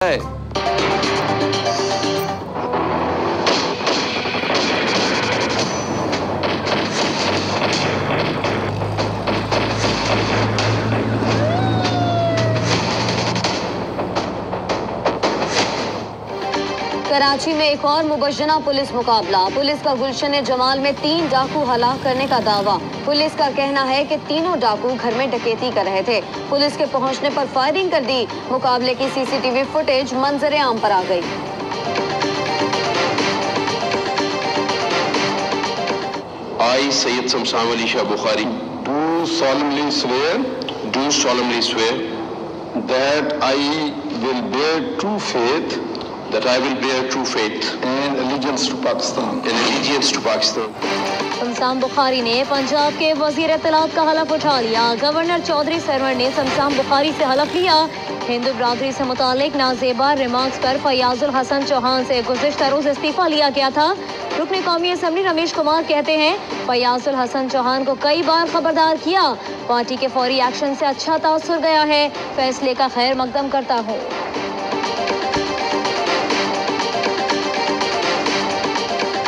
है। कराची में एक और मुबज्जना पुलिस मुकाबला। पुलिस का गुलशन जमाल में 3 डाकू हलाक करने का दावा। पुलिस का कहना है कि तीनों डाकू घर में डकैती कर रहे थे। पुलिस के पहुंचने पर फायरिंग कर दी। मुकाबले की सीसीटीवी फुटेज मंजर आम पर आ गई। I, Sayyid Samsam Ali Shah Bukhari, do solemnly swear that I will bear true faith and allegiance to Pakistan. शमशाम Bukhari ने पंजाब के वजीर इत्तलात का हलफ उठा लिया। गवर्नर चौधरी सरवर ने शमशाम बुखारी से हलफ लिया। हिंदू बरादरी से मुतालिक नाजेबा रिमार्क्स पर फयाजुल हसन चौहान से गुज़िश्ता रोज इस्तीफा लिया गया था। रुकने कौमी असम्बली रमेश कुमार कहते हैं फयाजुल हसन चौहान को कई बार खबरदार किया। पार्टी के फौरी एक्शन से अच्छा तासुर गया है। फैसले का खैर मकदम करता हूँ।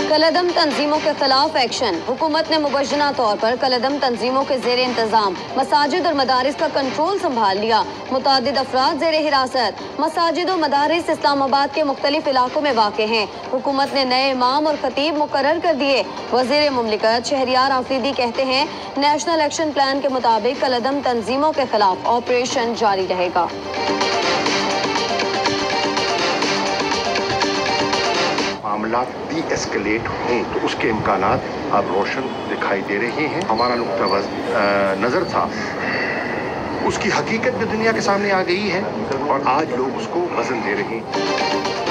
कलअदम तंजीमों के खिलाफ एक्शन। हुकूमत ने मुबज्जना तौर पर कलअदम तंजीमों के जेर इंतजाम मसाजिद और मदारिस का कंट्रोल संभाल लिया। मुतादिद अफराद जेर हिरासत। मसाजिद और मदारिस इस्लामाबाद के मुख्तलिफ इलाकों में वाक़े हैं। हुकूमत ने नए इमाम और खतीब मुकर्रर कर दिए। वज़ीर मुमलिकत शहरियार आफरीदी कहते हैं नेशनल एक्शन प्लान के मुताबिक कलअदम तंजीमों के खिलाफ ऑपरेशन जारी रहेगा। मामला डी-एस्केलेट हों तो उसके इम्कानात अब रोशन दिखाई दे रहे हैं। हमारा नुक्ता नज़र था, उसकी हकीकत भी दुनिया के सामने आ गई है और आज लोग उसको वजन दे रहे हैं।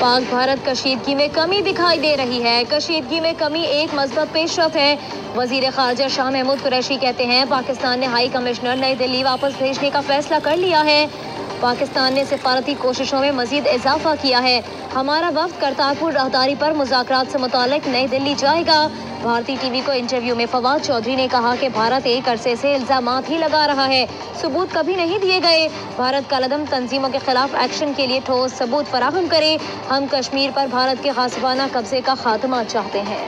पाक भारत कशीदगी में कमी दिखाई दे रही है। कशीदगी में कमी एक मज़बूत पेशरफ है। वज़ीर ख़ारजा शाह महमूद कुरैशी कहते हैं पाकिस्तान ने हाई कमिश्नर नई दिल्ली वापस भेजने का फैसला कर लिया है। पाकिस्तान ने सिफारती कोशिशों में मजीद इजाफा किया है। हमारा वफ्द करतारपुर राहदारी पर मुज़ाकरात से मुतालिक नई दिल्ली जाएगा। भारतीय टीवी को इंटरव्यू में फवाद चौधरी ने कहा कि भारत एक अरसे से इल्ज़ामात ही लगा रहा है, सबूत कभी नहीं दिए गए। भारत कलअदम तंजीमों के खिलाफ एक्शन के लिए ठोस सबूत फराहम करे। हम कश्मीर पर भारत के गासिबाना कब्जे का खात्मा चाहते हैं।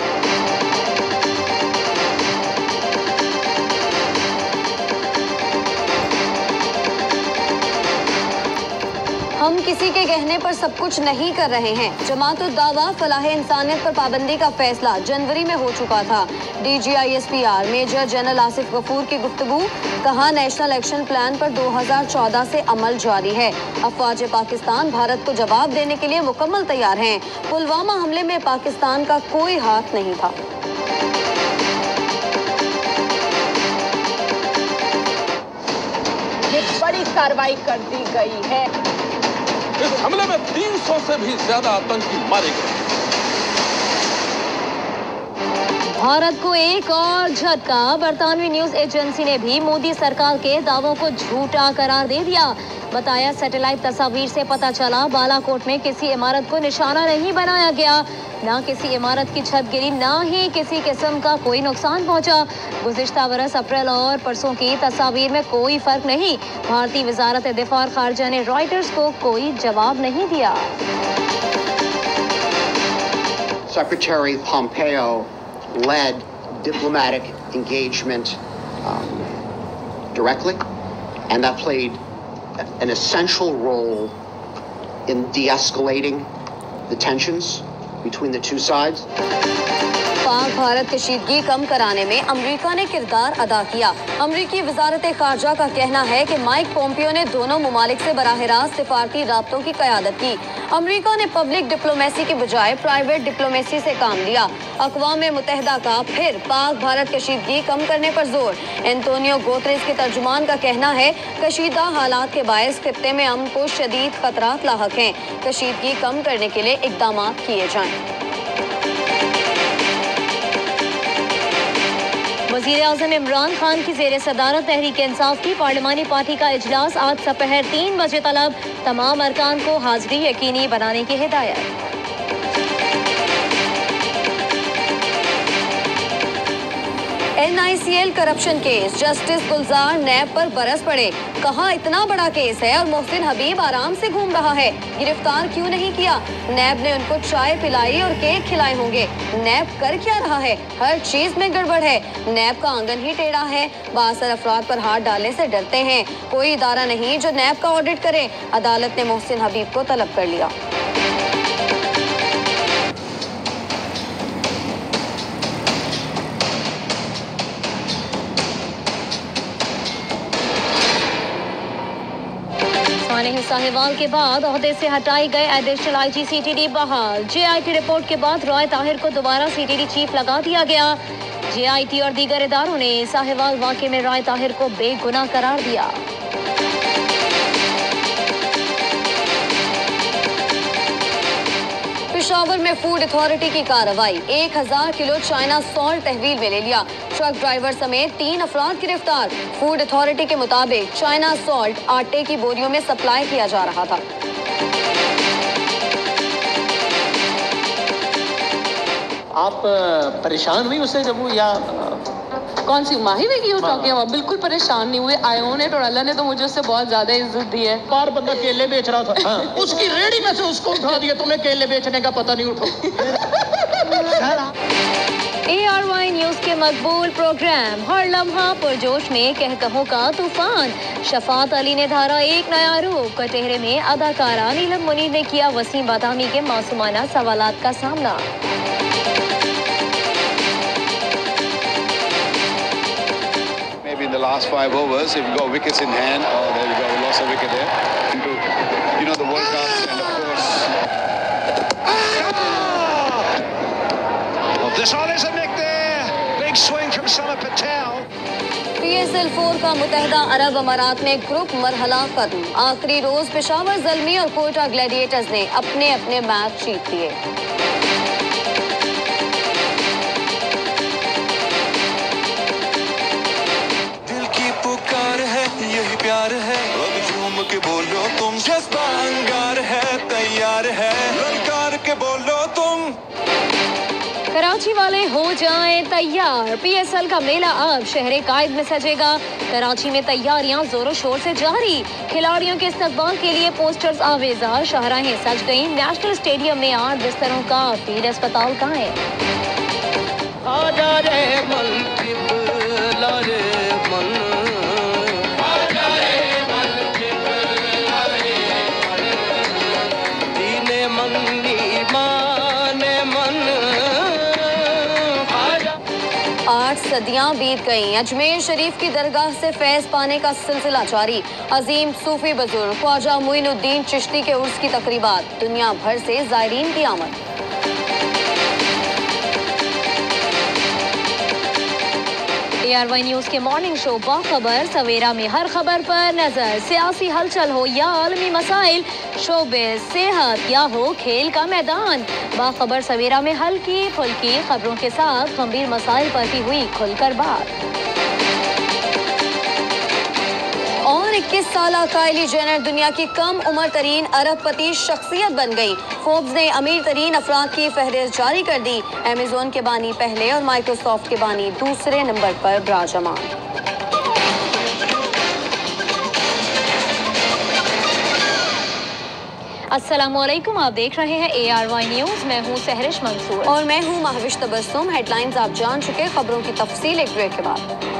हम किसी के कहने पर सब कुछ नहीं कर रहे हैं। जमातुल दावा फलाह इंसानियत पर पाबंदी का फैसला जनवरी में हो चुका था। DGISPR major general Asif Ghafoor की गुफ्तगू। कहा नेशनल एक्शन प्लान पर 2014 से अमल जारी है। अफवाज पाकिस्तान भारत को जवाब देने के लिए मुकम्मल तैयार हैं। पुलवामा हमले में पाकिस्तान का कोई हाथ नहीं था। ये बड़ी कार्रवाई कर दी गई है। इस हमले में 300 से भी ज्यादा आतंकी मारे गए। भारत को एक और झटका। बरतानवी न्यूज एजेंसी ने भी मोदी सरकार के दावों को झूठा करार दे दिया। बताया सैटेलाइट तस्वीर से पता चला बालाकोट में किसी इमारत को निशाना नहीं बनाया गया। ना किसी इमारत की छत गिरी, ना ही किसी किस्म का कोई नुकसान पहुंचा। गुज़िश्ता बरस अप्रैल और परसों की तस्वीर में कोई फर्क नहीं। भारतीय वजारत दिफा और खारजा ने रॉयटर्स को कोई जवाब नहीं दिया। Secretary Pompeo led diplomatic engagement directly, and that played an essential role in de-escalating the tensions between the two sides. Pak Bharat कशीदगी कम कराने में अमेरिका ने किरदार अदा किया। अमेरिकी वजारत खारजा का कहना है कि माइक पोम्पियो ने दोनों मुमालिक से बराह रास्त सिफारती राब्तों की क़यादत की। अमेरिका ने पब्लिक डिप्लोमेसी के बजाय प्राइवेट डिप्लोमेसी से काम लिया। अक़वाम मुत्तहिदा का फिर पाक भारत कशीदगी कम करने पर जोर। एंटोनियो गुतेरेस के तर्जुमान का कहना है कशीदा हालात के बायस खित्ते में अमन को शदीद खतरात लाहक हैं। कशीदगी कम करने के लिए इक़दाम किए जाएं। वज़ीर-ए-आज़म इमरान खान की ज़ेर सदारत तहरीक इंसाफ की पार्लिमानी पार्टी का इजलास आज दोपहर 3 बजे तलब। तमाम अरकान को हाज़िरी यकीनी बनाने की हिदायत। NICL corruption case. जस्टिस गुलजार नैब पर बरस पड़े। कहा इतना बड़ा केस है और मोहसिन हबीब आराम से घूम रहा है, गिरफ्तार क्यों नहीं किया? नैब ने उनको चाय पिलाई और केक खिलाए होंगे। नैब कर क्या रहा है? हर चीज में गड़बड़ है। नैब का आंगन ही टेढ़ा है। बासर अफराद पर हाथ डालने से डरते हैं। कोई इदारा नहीं जो नैब का ऑडिट करे। अदालत ने मोहसिन हबीब को तलब कर लिया। साहिवाल के बाद ओहदे से हटाए गए एडिशनल आईजी सीटीडी बहाल। जेआईटी रिपोर्ट के बाद रॉय ताहिर को दोबारा सीटीडी चीफ लगा दिया गया। जेआईटी और दीगर इदारों ने साहिवाल वाकये में रॉय ताहिर को बेगुनाह करार दिया। पेशावर में फूड अथॉरिटी की कार्रवाई। 1000 किलो चाइना सॉल्ट तहवील में ले लिया। ट्रक ड्राइवर समेत 3 अफराद गिरफ्तार। फूड अथॉरिटी के मुताबिक चाइना सॉल्ट आटे की बोरियों में सप्लाई किया जा रहा था। आप परेशान हुई उससे जब वो या कौन सी माही में की हो टॉकिंग अबाउट? बिल्कुल परेशान नहीं हुए। आई ओन इट और अल्लाह ने तो मुझे उससे बहुत ज्यादा इज्जत दी है। बार बंदा केले बेच रहा था। हाँ। उसकी रेडी में से उसको उठा दिया, तुम्हें केले बेचने का पता नहीं उठा। ARY न्यूज के मकबूल प्रोग्राम हर लम्हा पुरजोश में कहकहों का तूफान। शफात अली ने धारा एक नया रूप। कटहरे में अदाकारा नीलम मुनीर ने किया वसीम बादामी के मासूमाना सवालात का सामना। In the last 5 overs, if you've got wickets in hand, oh, there you go, we lost a wicket there. You know the World Cup, and of course. Oh, this all is a nick there. Big swing from Samar Patel. PSL 4 का मुत्तहिदा अरब अमारात में group मरहला खत्म। आखिरी रोज पेशावर ज़ल्मी और Kota Gladiators ने अपने अपने match जीत लिए। यही प्यार है, अब झूम के बोलो तुम, जज्बा अंगार है, तैयार है, ललकार के बोलो तुम। कराची वाले हो जाएं तैयार। PSL का मेला अब शहर कायद में सजेगा। कराची में तैयारियां जोरों शोर से जारी। खिलाड़ियों के इस्तकबाल के लिए पोस्टर्स आवेजा, शाहराहें सज गईं। नेशनल स्टेडियम में 8 बिस्तरों का फील्ड अस्पताल कायम। सदियां बीत गईं। अजमेर शरीफ की दरगाह से फैज़ पाने का सिलसिला जारी। अजीम सूफी बुजुर्ग ख्वाजा मुइनुद्दीन चिश्ती के उर्स की तकरीबात। दुनिया भर से ज़ायरीन की आमद। ARY न्यूज के मॉर्निंग शो बाखबर सवेरा में हर खबर पर नजर। सियासी हलचल हो या आलमी मसाइल, शोबिज़, सेहत या हो खेल का मैदान, बाखबर सवेरा में हल्की फुल्की खबरों के साथ गंभीर मसाइल पर भी हुई खुलकर बात। और 21 साला काइली जेनर दुनिया की कम उम्र तरीन अरबपति शख्सियत बन गई। फोर्ब्स ने अमीर तरीन अफराद की फहरिस्त जारी कर दी। अमेजोन के बानी पहले और माइक्रोसॉफ्ट के बानी दूसरे नंबर पर बराजमान। अस्सलामुअलैकुम, आप देख रहे हैं ARY न्यूज। मैं हूँ सहरिश मंसूर और मैं हूँ महविश तबस्सुम। हेडलाइंस आप जान चुके, खबरों की तफसील एक ब्रेक के बाद।